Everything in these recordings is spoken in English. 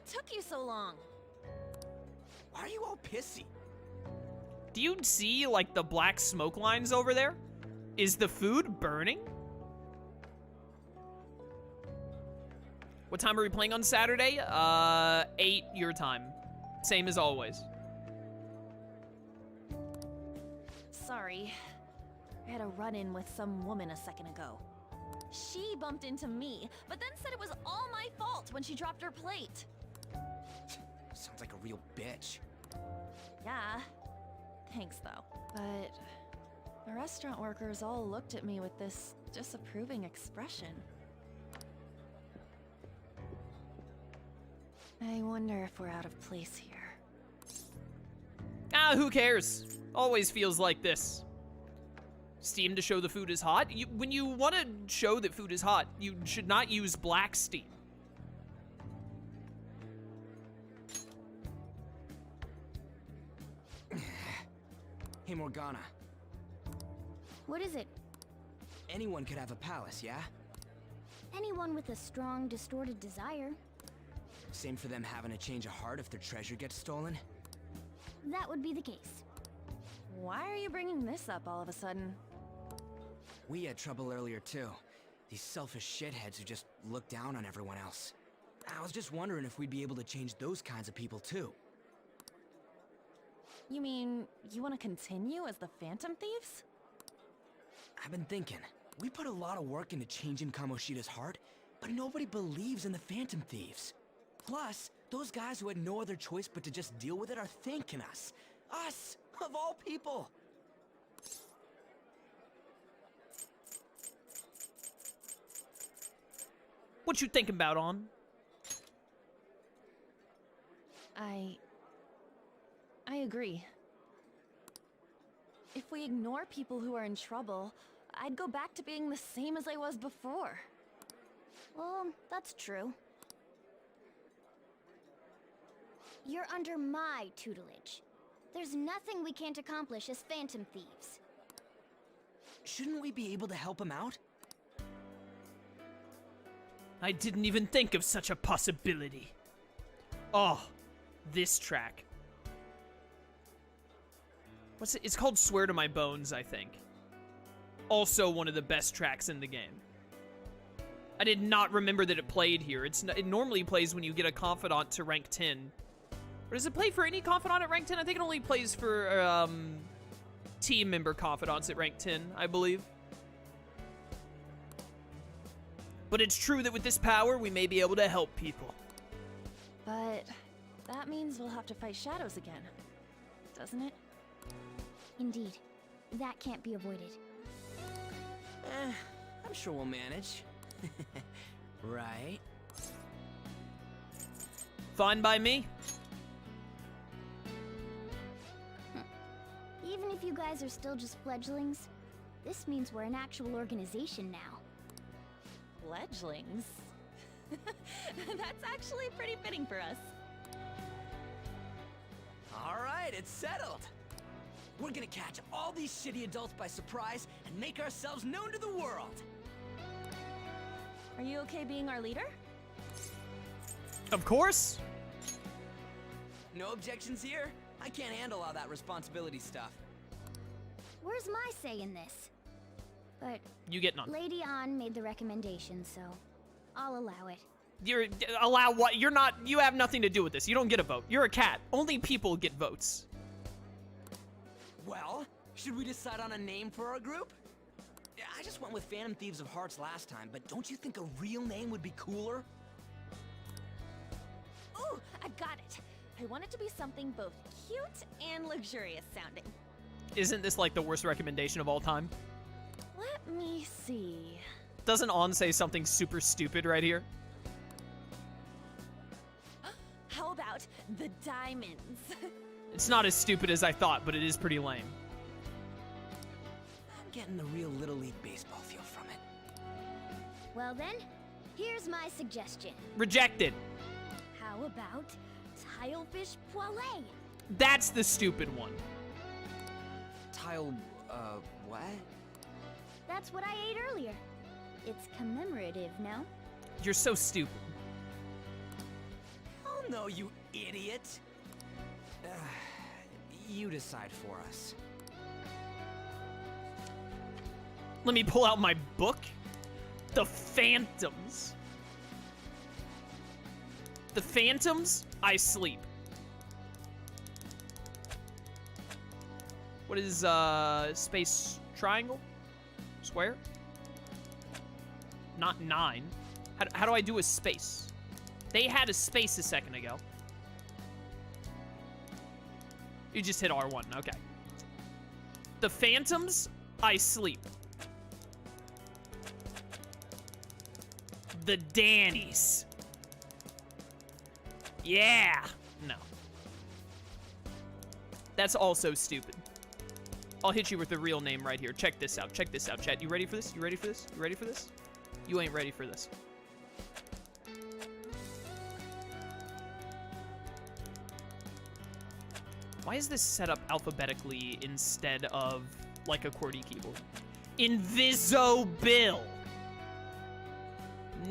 What took you so long? Why are you all pissy? Do you see, like, the black smoke lines over there? Is the food burning? What time are we playing on Saturday? 8 your time. Same as always. Sorry. I had a run-in with some woman a second ago. She bumped into me, but then said it was all my fault when she dropped her plate. Sounds like a real bitch. Yeah. Thanks, though. But the restaurant workers all looked at me with this disapproving expression. I wonder if we're out of place here. Ah, who cares? Always feels like this. Steam to show the food is hot? When you want to show that food is hot, you should not use black steam. Hey, Morgana. What is it? Anyone could have a palace, yeah? Anyone with a strong, distorted desire. Same for them having a change of heart if their treasure gets stolen? That would be the case. Why are you bringing this up all of a sudden? We had trouble earlier too. These selfish shitheads who just look down on everyone else. I was just wondering if we'd be able to change those kinds of people too. You mean, you want to continue as the Phantom Thieves? I've been thinking, we put a lot of work into changing Kamoshida's heart, but nobody believes in the Phantom Thieves. Plus, those guys who had no other choice but to just deal with it are thanking us. Us, of all people. What you thinking about, On? I agree. If we ignore people who are in trouble, I'd go back to being the same as I was before. Well, that's true. You're under my tutelage. There's nothing we can't accomplish as Phantom Thieves. Shouldn't we be able to help him out? I didn't even think of such a possibility. Oh, this track. What's it? It's called Swear to My Bones, I think. Also one of the best tracks in the game. I did not remember that it played here. It normally plays when you get a Confidant to rank 10. Or does it play for any Confidant at rank 10? I think it only plays for team member Confidants at rank 10, I believe. But it's true that with this power, we may be able to help people. But that means we'll have to fight shadows again, doesn't it? Indeed. That can't be avoided. I'm sure we'll manage. Right? Fine by me. Even if you guys are still just fledglings, this means we're an actual organization now. Fledglings? That's actually pretty fitting for us. All right, it's settled. We're gonna catch all these shitty adults by surprise and make ourselves known to the world. Are you okay being our leader? Of course. No objections here? I can't handle all that responsibility stuff. Where's my say in this? But You get none. Lady An made the recommendation, so I'll allow it. You're allow what? You're not. You have nothing to do with this. You don't get a vote. You're a cat. Only people get votes. Well, should we decide on a name for our group? Yeah, I just went with Phantom Thieves of Hearts last time, but don't you think a real name would be cooler? Ooh, I got it. I want it to be something both cute and luxurious sounding. Isn't this like the worst recommendation of all time? Let me see. Doesn't On say something super stupid right here? How about the diamonds? It's not as stupid as I thought, but it is pretty lame. I'm getting the real Little League Baseball feel from it. Well then, here's my suggestion. Rejected. How about Tilefish Poêlée? That's the stupid one. Tile, what? That's what I ate earlier. It's commemorative, no? You're so stupid. Hell know, you idiot. You decide for us. Let me pull out my book. The Phantoms. The Phantoms, I sleep. What is, space triangle? Square? Not 9. How do I do a space? They had a space a second ago. You just hit R1, okay. The Phantoms, I sleep. The Dannies. Yeah. No. That's also stupid. I'll hit you with the real name right here. Check this out. Check this out, chat. You ready for this? You ready for this? You ready for this? You ain't ready for this. Why is this set up alphabetically instead of like a QWERTY keyboard? Invisible.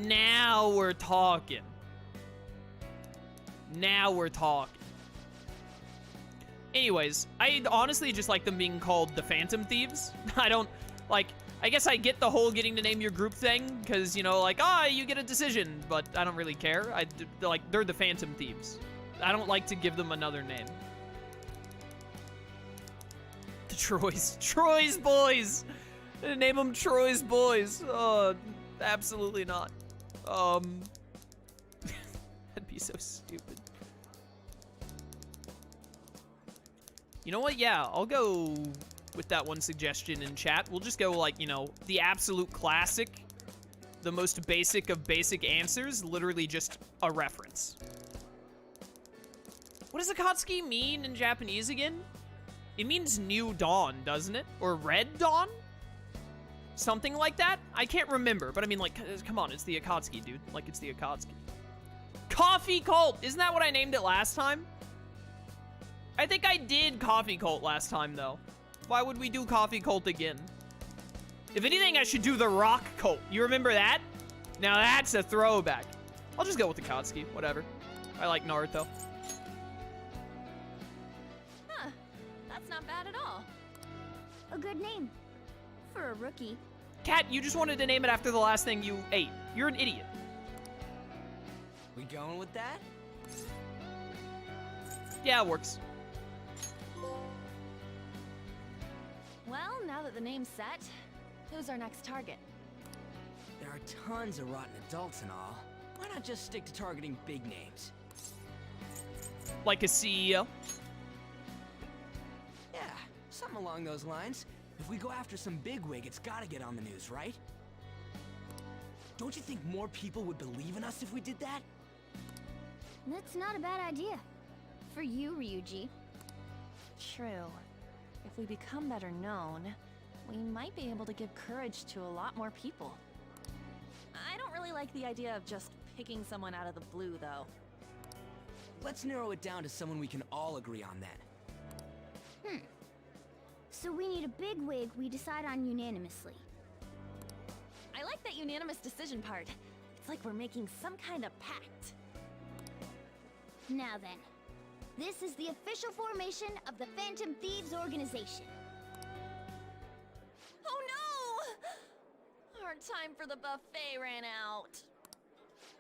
Now we're talking. Now we're talking. Anyways, I honestly just like them being called the Phantom Thieves. I don't, like, I guess I get the whole getting to name your group thing, because, you know, like, you get a decision, but I don't really care. Like, they're the Phantom Thieves. I don't like to give them another name. The Troy's Boys! Name them Troy's Boys. Oh, absolutely not. That'd be so stupid. You know what? Yeah, I'll go with that one suggestion in chat. We'll just go, like, you know, the absolute classic. The most basic of basic answers. Literally just a reference. What does Akatsuki mean in Japanese again? It means new dawn, doesn't it? Or red dawn? Something like that? I can't remember, but I mean, like, come on, it's the Akatsuki, dude. Like, it's the Akatsuki. Coffee Cult! Isn't that what I named it last time? I think I did Coffee Cult last time, though. Why would we do Coffee Cult again? If anything, I should do the Rock Cult. You remember that? Now that's a throwback. I'll just go with Akatsuki, whatever. I like Naruto. Huh. That's not bad at all. A good name. For a rookie. Kat, you just wanted to name it after the last thing you ate. You're an idiot. We going with that? Yeah, it works. Well, now that the name's set, who's our next target? There are tons of rotten adults and all. Why not just stick to targeting big names? Like a CEO? Yeah, something along those lines. If we go after some bigwig, it's gotta get on the news, right? Don't you think more people would believe in us if we did that? That's not a bad idea. For you, Ryuji. True. If we become better known, we might be able to give courage to a lot more people. I don't really like the idea of just picking someone out of the blue, though. Let's narrow it down to someone we can all agree on then. So we need a bigwig we decide on unanimously. I like that unanimous decision part. It's like we're making some kind of pact. Now then, this is the official formation of the Phantom Thieves organization. Oh no! Our time for the buffet ran out.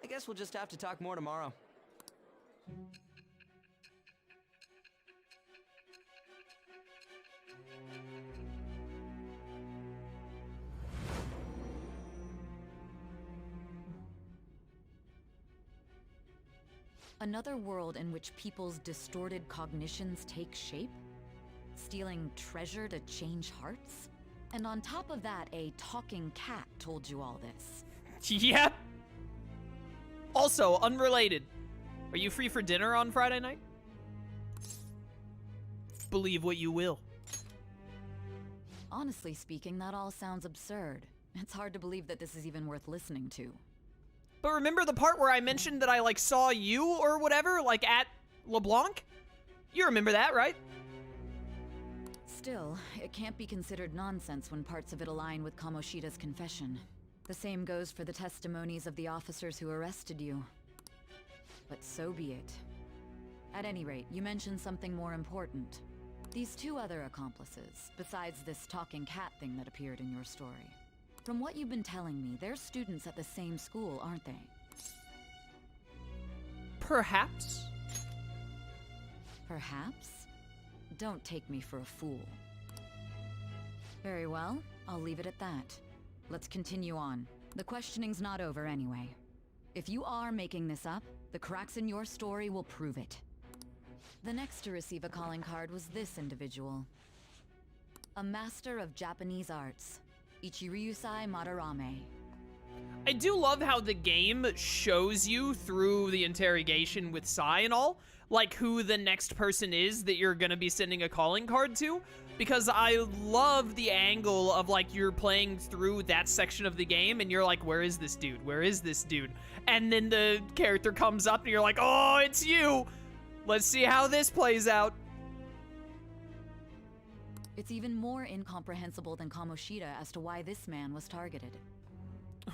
I guess we'll just have to talk more tomorrow. Another world in which people's distorted cognitions take shape? Stealing treasure to change hearts? And on top of that, a talking cat told you all this. Yep. Also, unrelated. Are you free for dinner on Friday night? Believe what you will. Honestly speaking, that all sounds absurd. It's hard to believe that this is even worth listening to. But remember the part where I mentioned that I, like, saw you or whatever, like, at LeBlanc? You remember that, right? Still, it can't be considered nonsense when parts of it align with Kamoshida's confession. The same goes for the testimonies of the officers who arrested you. But so be it. At any rate, you mentioned something more important. These two other accomplices, besides this talking cat thing that appeared in your story. From what you've been telling me, they're students at the same school, aren't they? Perhaps. Perhaps? Don't take me for a fool. Very well, I'll leave it at that. Let's continue on. The questioning's not over anyway. If you are making this up, the cracks in your story will prove it. The next to receive a calling card was this individual. A master of Japanese arts, Ichiryusai Madarame. I do love how the game shows you through the interrogation with Sai and all, like who the next person is that you're gonna be sending a calling card to, because I love the angle of like you're playing through that section of the game and you're like, where is this dude? Where is this dude? And then the character comes up and you're like, oh, it's you. Let's see how this plays out. It's even more incomprehensible than Kamoshida as to why this man was targeted.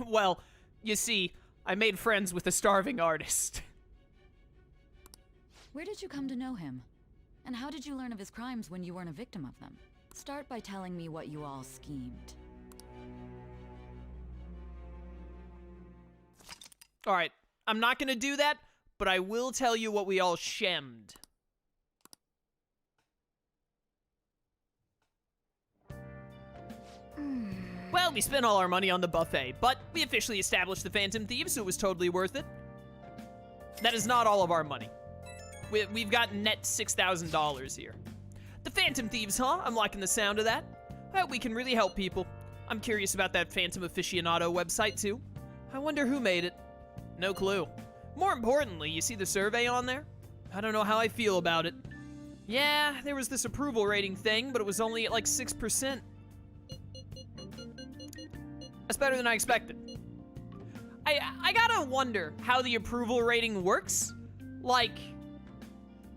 Well, you see, I made friends with a starving artist. Where did you come to know him? And how did you learn of his crimes when you weren't a victim of them? Start by telling me what you all schemed. Alright, I'm not gonna do that, but I will tell you what we all shemmed. Well, we spent all our money on the buffet, but we officially established the Phantom Thieves, so it was totally worth it. That is not all of our money. We've got net $6,000 here. The Phantom Thieves, huh? I'm liking the sound of that. Well, we can really help people. I'm curious about that Phantom Aficionado website, too. I wonder who made it. No clue. More importantly, you see the survey on there? I don't know how I feel about it. Yeah, there was this approval rating thing, but it was only at like 6%. That's better than I expected. I gotta wonder how the approval rating works. Like,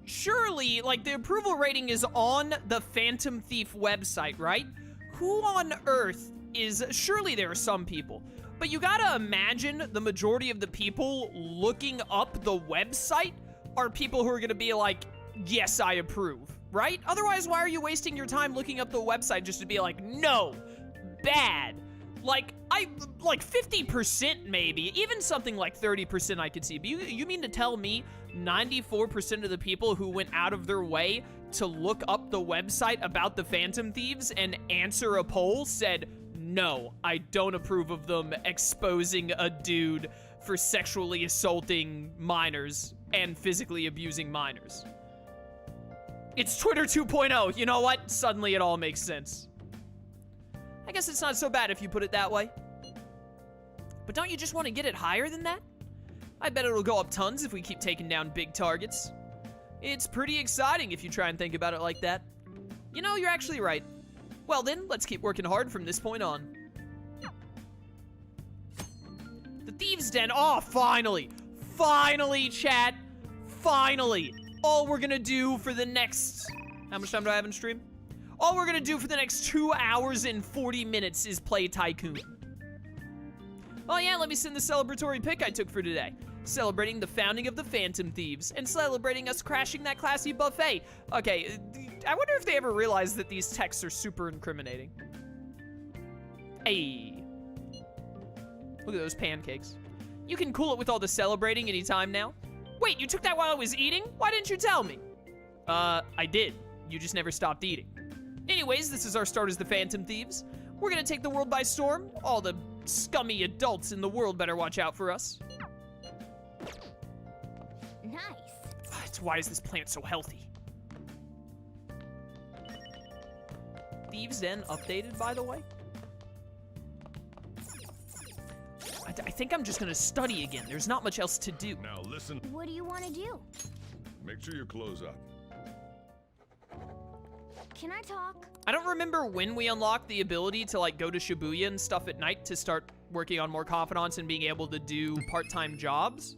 surely, like, the approval rating is on the Phantom Thief website, right? Who on earth is... Surely there are some people. But you gotta imagine the majority of the people looking up the website are people who are gonna be like, yes, I approve, right? Otherwise, why are you wasting your time looking up the website just to be like, no, bad? Like, 50% maybe, even something like 30% I could see. But you mean to tell me 94% of the people who went out of their way to look up the website about the Phantom Thieves and answer a poll said, no, I don't approve of them exposing a dude for sexually assaulting minors and physically abusing minors? It's Twitter 2.0, you know what? Suddenly it all makes sense. I guess it's not so bad if you put it that way. But don't you just want to get it higher than that? I bet it'll go up tons if we keep taking down big targets. It's pretty exciting if you try and think about it like that. You know, you're actually right. Well then, let's keep working hard from this point on. The Thieves' Den, oh, finally! Finally, chat! Finally! All we're gonna do for the next... How much time do I have in stream? All we're gonna do for the next 2 hours and 40 minutes is play Tycoon. Oh yeah, let me send the celebratory pic I took for today. Celebrating the founding of the Phantom Thieves, and celebrating us crashing that classy buffet. Okay, I wonder if they ever realize that these texts are super incriminating. Hey. Look at those pancakes. You can cool it with all the celebrating anytime now. Wait, you took that while I was eating? Why didn't you tell me? I did. You just never stopped eating. Anyways, this is our start as the Phantom Thieves. We're gonna take the world by storm. All the scummy adults in the world better watch out for us. Nice. Why is this plant so healthy? Thieves' Den updated, by the way? I think I'm just gonna study again. There's not much else to do. Now listen. What do you want to do? Make sure you close up. Can I talk? I don't remember when we unlocked the ability to like go to Shibuya and stuff at night to start working on more confidants and being able to do part-time jobs,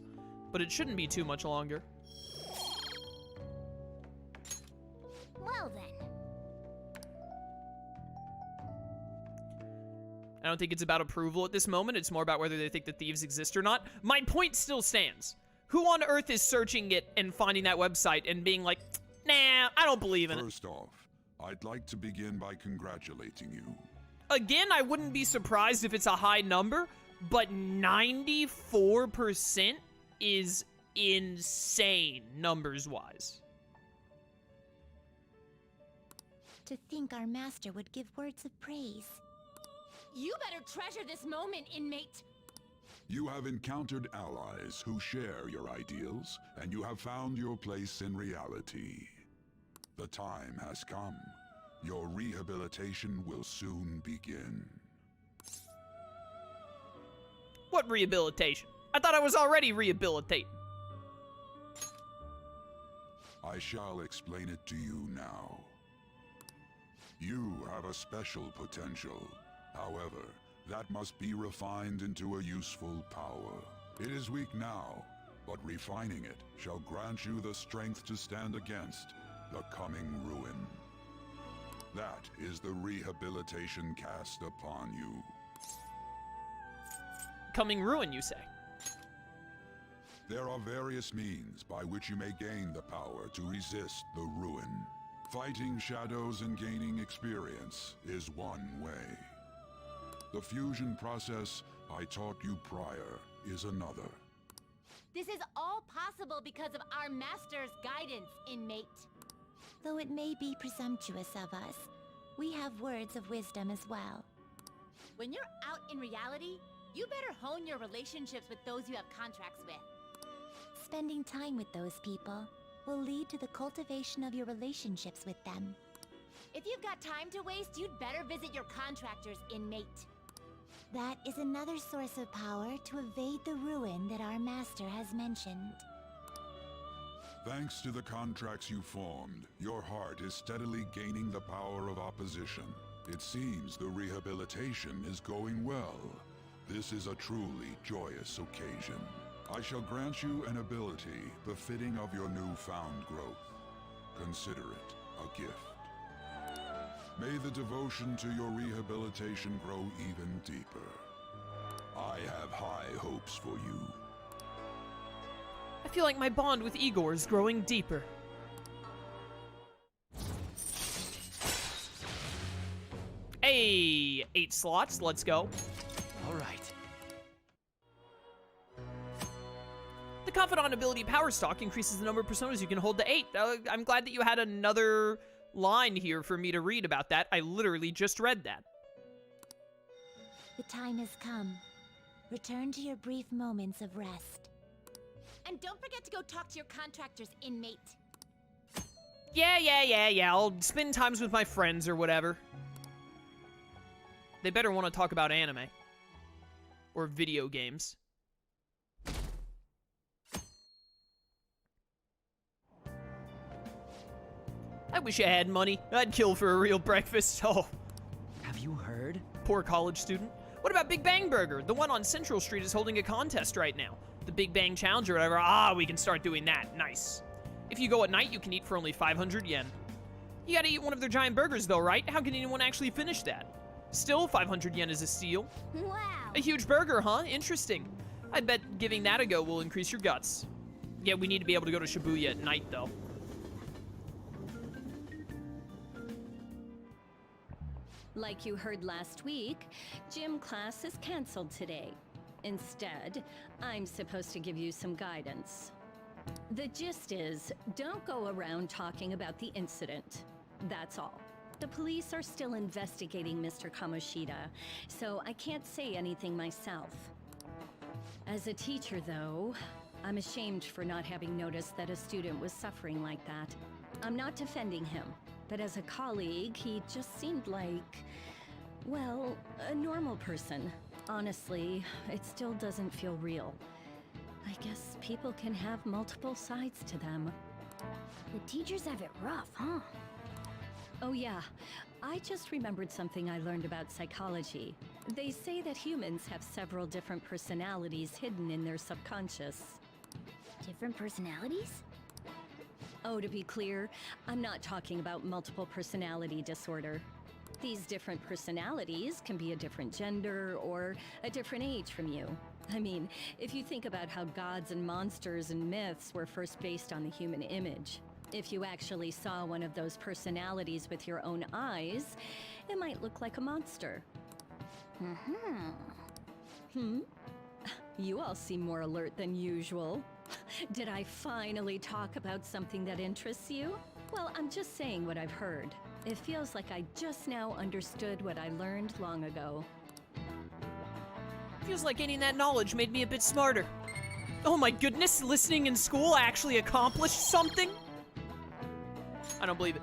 but it shouldn't be too much longer. Well then. I don't think it's about approval at this moment. It's more about whether they think the thieves exist or not. My point still stands. Who on earth is searching it and finding that website and being like, nah, I don't believe in it? First off, I'd like to begin by congratulating you. Again, I wouldn't be surprised if it's a high number, but 94% is insane numbers-wise. To think our master would give words of praise. You better treasure this moment, inmate. You have encountered allies who share your ideals, and you have found your place in reality. The time has come. Your rehabilitation will soon begin. What rehabilitation? I thought I was already rehabilitating. I shall explain it to you now. You have a special potential. However, that must be refined into a useful power. It is weak now, but refining it shall grant you the strength to stand against the coming ruin. That is the rehabilitation cast upon you. Coming ruin, you say? There are various means by which you may gain the power to resist the ruin. Fighting shadows and gaining experience is one way. The fusion process I taught you prior is another. This is all possible because of our master's guidance, inmate. Though it may be presumptuous of us, we have words of wisdom as well. When you're out in reality, you better hone your relationships with those you have contracts with. Spending time with those people will lead to the cultivation of your relationships with them. If you've got time to waste, you'd better visit your contractors, inmate. That is another source of power to evade the ruin that our master has mentioned. Thanks to the contracts you formed, your heart is steadily gaining the power of opposition. It seems the rehabilitation is going well. This is a truly joyous occasion. I shall grant you an ability befitting of your newfound growth. Consider it a gift. May the devotion to your rehabilitation grow even deeper. I have high hopes for you. I feel like my bond with Igor is growing deeper. Hey, 8 slots, let's go. All right. The Confidant ability Power Stock increases the number of personas you can hold to 8. I'm glad that you had another line here for me to read about that. I literally just read that. The time has come. Return to your brief moments of rest. And don't forget to go talk to your contractors, inmate. Yeah. I'll spend times with my friends or whatever. They better want to talk about anime. Or video games. I wish I had money. I'd kill for a real breakfast. Oh, Have you heard? poor college student. What about Big Bang Burger? The one on Central Street is holding a contest right now. The Big Bang Challenge or whatever. Ah, we can start doing that. Nice. If you go at night, you can eat for only 500 yen. You gotta eat one of their giant burgers though, right? How can anyone actually finish that? Still, 500 yen is a steal. Wow! A huge burger, huh? Interesting. I bet giving that a go will increase your guts. Yeah, we need to be able to go to Shibuya at night though. Like you heard last week, gym class is canceled today. Instead, I'm supposed to give you some guidance. The gist is, don't go around talking about the incident. That's all. The police are still investigating Mr. Kamoshida, so I can't say anything myself. As a teacher, though, I'm ashamed for not having noticed that a student was suffering like that. I'm not defending him. But as a colleague, he just seemed like, well, a normal person. Honestly, it still doesn't feel real. I guess people can have multiple sides to them. The teachers have it rough, huh? Oh yeah, I just remembered something I learned about psychology. They say that humans have several different personalities hidden in their subconscious. Different personalities? Oh, to be clear, I'm not talking about multiple personality disorder. These different personalities can be a different gender or a different age from you. I mean, if you think about how gods and monsters and myths were first based on the human image, if you actually saw one of those personalities with your own eyes, it might look like a monster. You all seem more alert than usual. Did I finally talk about something that interests you? Well, I'm just saying what I've heard. It feels like I just now understood what I learned long ago. Feels like gaining that knowledge made me a bit smarter. Oh my goodness, listening in school actually accomplished something? I don't believe it.